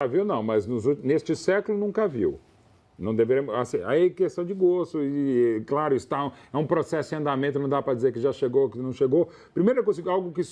viu, não, mas neste século nunca viu. Não deveríamos. Assim, aí é questão de gosto, e claro, é um processo em andamento, não dá para dizer que já chegou, que não chegou. Primeiro eu consegui algo que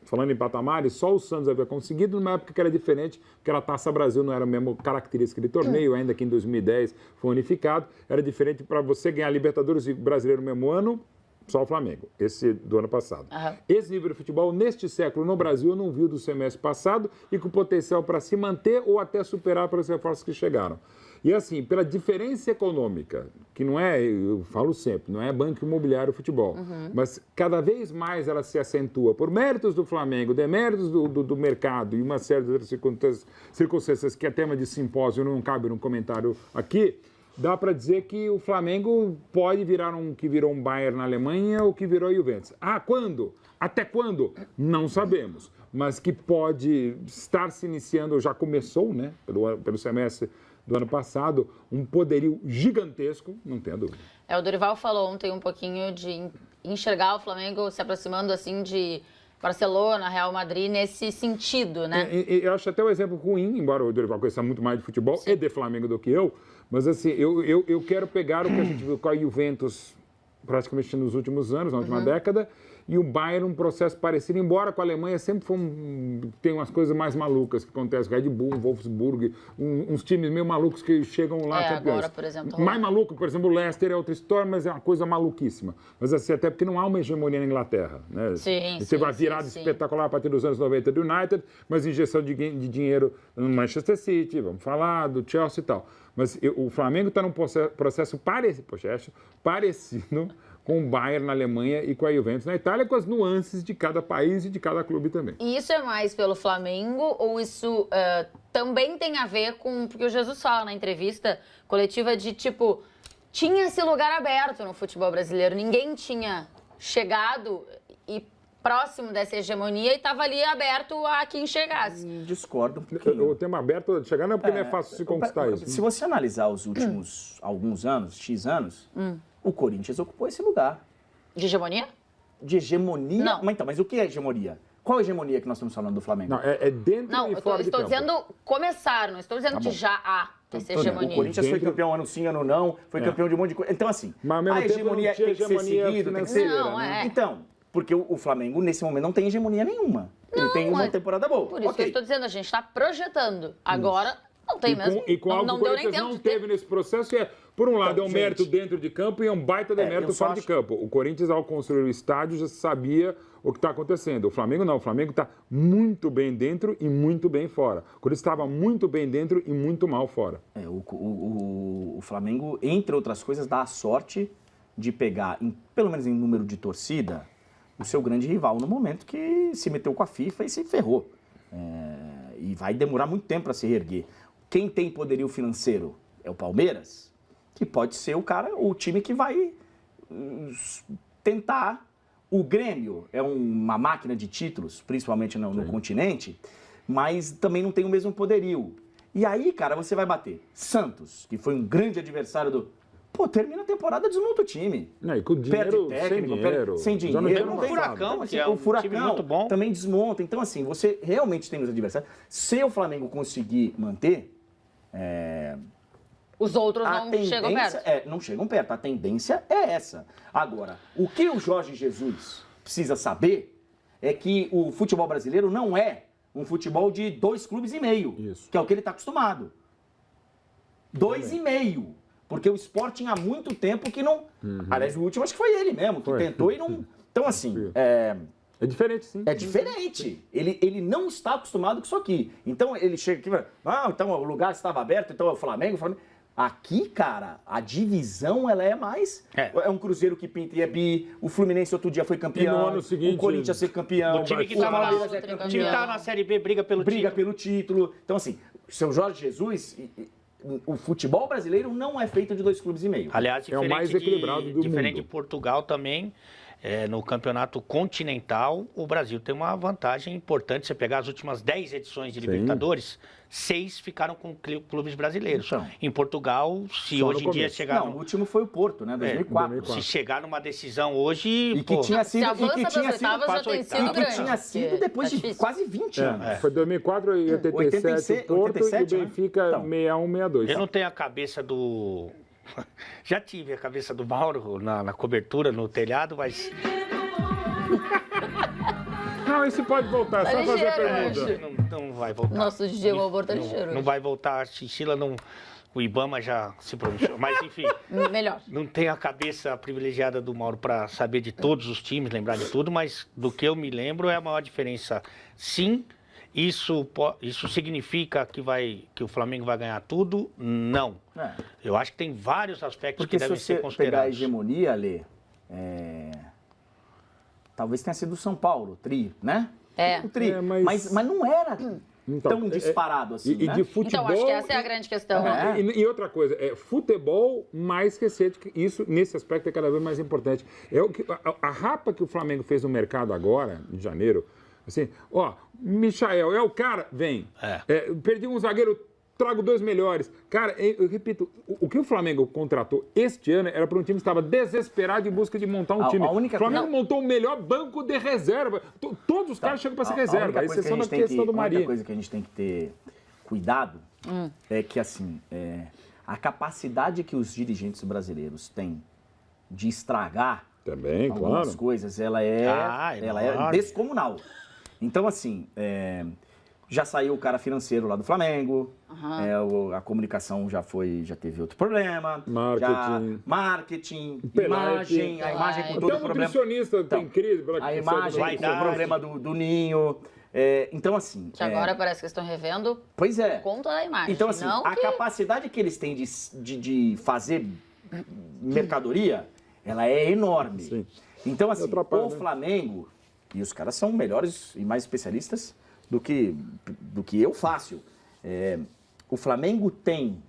falando em patamares, só o Santos havia conseguido numa época que era diferente, porque a Taça Brasil não era a mesma característica de torneio, ainda que em 2010 foi unificado. Era diferente para você ganhar Libertadores e Brasileiro no mesmo ano. Só o Flamengo, esse do ano passado. Esse nível de futebol, neste século, no Brasil, eu não vi do semestre passado e com potencial para se manter ou até superar pelos reforços que chegaram. E assim, pela diferença econômica, que não é, eu falo sempre, não é banco imobiliário futebol, mas cada vez mais ela se acentua por méritos do Flamengo, deméritos do mercado e uma série de outras circunstâncias que é tema de simpósio, não cabe num comentário aqui. Dá para dizer que o Flamengo pode virar que virou um Bayern na Alemanha ou que virou a Juventus. Ah, quando? Até quando? Não sabemos. Mas que pode estar se iniciando, já começou, né, pelo semestre do ano passado, um poderio gigantesco, não tenha dúvida. O Dorival falou ontem um pouquinho de enxergar o Flamengo se aproximando assim de Barcelona, Real Madrid, nesse sentido, né? Eu acho até um exemplo ruim, embora o Dorival conheça muito mais de futebol e de Flamengo do que eu, mas assim, eu quero pegar o que a gente viu com a Juventus praticamente nos últimos anos, na última década, e o Bayern um processo parecido, embora com a Alemanha sempre tem umas coisas mais malucas que acontecem, Red Bull, Wolfsburg, uns times meio malucos que chegam lá campeões. Agora, por exemplo, mais maluco, por exemplo, o Leicester é outra história, mas é uma coisa maluquíssima. Mas assim, até porque não há uma hegemonia na Inglaterra, né? Você vai virada espetacular a partir dos anos 90 do United, mas injeção de dinheiro no Manchester City, vamos falar do Chelsea e tal. Mas o Flamengo está num processo parecido com o Bayern na Alemanha e com a Juventus na Itália, com as nuances de cada país e de cada clube também. E isso é mais pelo Flamengo ou isso também tem a ver com... Porque o Jesus fala na entrevista coletiva de, tipo, tinha esse lugar aberto no futebol brasileiro, ninguém tinha chegado e próximo dessa hegemonia e estava ali aberto a quem chegasse. Discordo um pouquinho. O tema aberto de chegar não é porque não é fácil se conquistar isso. Se você analisar os últimos alguns anos, X anos, o Corinthians ocupou esse lugar. De hegemonia? De hegemonia? Não. Mas o que é hegemonia? Qual a hegemonia que nós estamos falando do Flamengo? Não, é dentro e fora de campo. Estou dizendo começar, não estou dizendo que já há essa hegemonia. O Corinthians foi campeão ano sim, ano não, foi campeão de um monte de coisa. Então, assim, a hegemonia tem que ser seguida, tem que ser... Então, porque o Flamengo, nesse momento, não tem hegemonia nenhuma. Ele tem uma temporada boa. Por isso que eu estou dizendo, a gente está projetando. Agora, não tem mesmo. E com algo que o Corinthians não teve nesse processo, por um lado, é um mérito dentro de campo e é um baita de mérito fora de campo. O Corinthians, ao construir o estádio, já sabia o que está acontecendo. O Flamengo não. O Flamengo está muito bem dentro e muito bem fora. O Corinthians estava muito bem dentro e muito mal fora. O Flamengo, entre outras coisas, dá a sorte de pegar, pelo menos em número de torcida, o seu grande rival no momento que se meteu com a FIFA e se ferrou. E vai demorar muito tempo para se reerguer. Quem tem poderio financeiro é o Palmeiras, que pode ser o time que vai tentar. O Grêmio é uma máquina de títulos, principalmente no continente, mas também não tem o mesmo poderio. E aí, cara, você vai bater Santos, que foi um grande adversário do... Pô, termina a temporada, desmonta o time. E com dinheiro, perde técnico, sem dinheiro. Não tem Furacão, então, que é um time muito bom. Também desmonta. Então, assim, você realmente tem os adversários. Se o Flamengo conseguir manter... Os outros não chegam perto. Não chegam perto. A tendência é essa. Agora, o que o Jorge Jesus precisa saber é que o futebol brasileiro não é um futebol de 2,5 clubes, que é o que ele está acostumado. 2,5. Porque o Sporting há muito tempo que não... Aliás, o último acho que foi ele mesmo, que tentou e não... Então, assim... É diferente, sim. É diferente. Ele não está acostumado com isso aqui. Então, ele chega aqui e fala, então o lugar estava aberto, então é o Flamengo. Aqui, cara, a divisão, ela é mais... É um Cruzeiro que pinta e é bi, o Fluminense outro dia foi campeão, no ano seguinte, o Corinthians ser campeão, o time que estava na Série B briga pelo título. Então, assim, o seu Jorge Jesus... O futebol brasileiro não é feito de 2,5 clubes. Aliás, é o mais equilibrado do diferente mundo. de Portugal também, no campeonato continental, o Brasil tem uma vantagem importante. Você pegar as últimas 10 edições de Libertadores, 6 ficaram com clubes brasileiros. Então, em Portugal, se hoje em dia chegar... Não, o último foi o Porto, né? 2004. Se chegar numa decisão hoje... E que tinha sido... Se avança para as oitavas, já tem sido grande. Que tinha sido depois de quase 20 anos. Foi 2004 e 87 o Porto, 87, e o Benfica 61, 62. Eu não tenho a cabeça do... Já tive a cabeça do Mauro na cobertura, no telhado, mas... Não, esse pode voltar, só fazer a pergunta. Não vai voltar. Nosso Diego Alberto tá ligeiro. Não vai voltar, a Chinchila não... O Ibama já se pronunciou, mas enfim... Melhor. Não tenho a cabeça privilegiada do Mauro para saber de todos os times, lembrar de tudo, mas do que eu me lembro é a maior diferença. Sim, isso significa que o Flamengo vai ganhar tudo? Não. Eu acho que tem vários aspectos que devem ser considerados. Porque se você pegar a hegemonia, Lê, talvez tenha sido o São Paulo, o Tri, né? O Tri, mas não era tão disparado assim, e né? de futebol... Então, acho que essa é a grande questão. E outra coisa, futebol mais recente, isso nesse aspecto é cada vez mais importante. A rapa que o Flamengo fez no mercado agora, em janeiro, assim, Michael, é o cara, vem. Perdi um zagueiro, trago 2 melhores. Cara, eu repito, o que o Flamengo contratou este ano era para um time que estava desesperado em busca de montar um time. O Flamengo montou o melhor banco de reserva. Todos os caras chegam para ser reserva. A exceção da questão do Marinho. A única coisa que a gente tem que ter cuidado é que, assim, a capacidade que os dirigentes brasileiros têm de estragar também, algumas coisas, ela é descomunal. Então, assim, já saiu o cara financeiro lá do Flamengo, a comunicação já teve outro problema. Marketing, imagem, a imagem com todo o problema. Nutricionista tem crise. A imagem com o problema do Ninho. Então, assim... Que agora parece que estão revendo por conta da imagem. Então, assim, a capacidade que eles têm de fazer mercadoria, ela é enorme. Sim. Então, assim, o Flamengo, e os caras são melhores e mais especialistas do que eu fácil. O Flamengo tem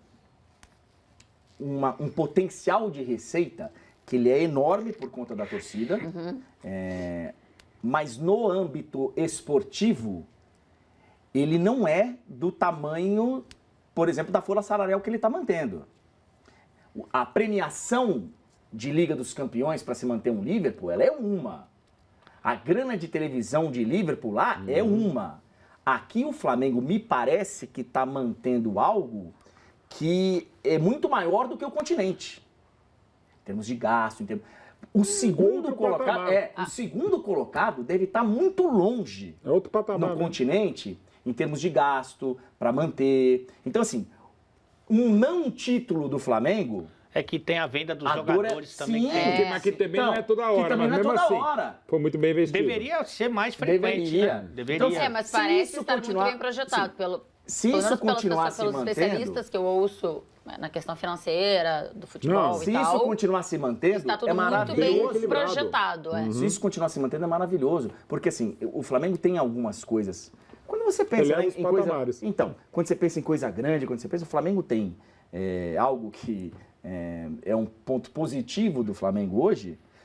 um potencial de receita que ele é enorme por conta da torcida, mas no âmbito esportivo, ele não é do tamanho, por exemplo, da folha salarial que ele está mantendo. A premiação de Liga dos Campeões para se manter um Liverpool, ela é uma. A grana de televisão de Liverpool lá é uma. Aqui o Flamengo me parece que está mantendo algo que é muito maior do que o continente. Em termos de gasto, em termos... O segundo colocado deve estar muito longe no continente, em termos de gasto, para manter. Então, assim, um não título do Flamengo... É que tem a venda dos jogadores também. Sim, mas que também não é toda hora. Que também não é toda hora. Foi muito bem investido. Deveria ser mais frequente. Deveria. Então, mas parece estar muito bem projetado. Se isso continuar se pelos mantendo... especialistas que eu ouço na questão financeira, do futebol e tal... Se isso continuar se mantendo, está tudo maravilhoso. Muito bem projetado. Se isso continuar se mantendo, é maravilhoso. Porque, assim, o Flamengo tem algumas coisas... Quando você pensa em coisa... Então, quando você pensa em coisa grande, quando você pensa... O Flamengo tem algo que... é um ponto positivo do Flamengo hoje,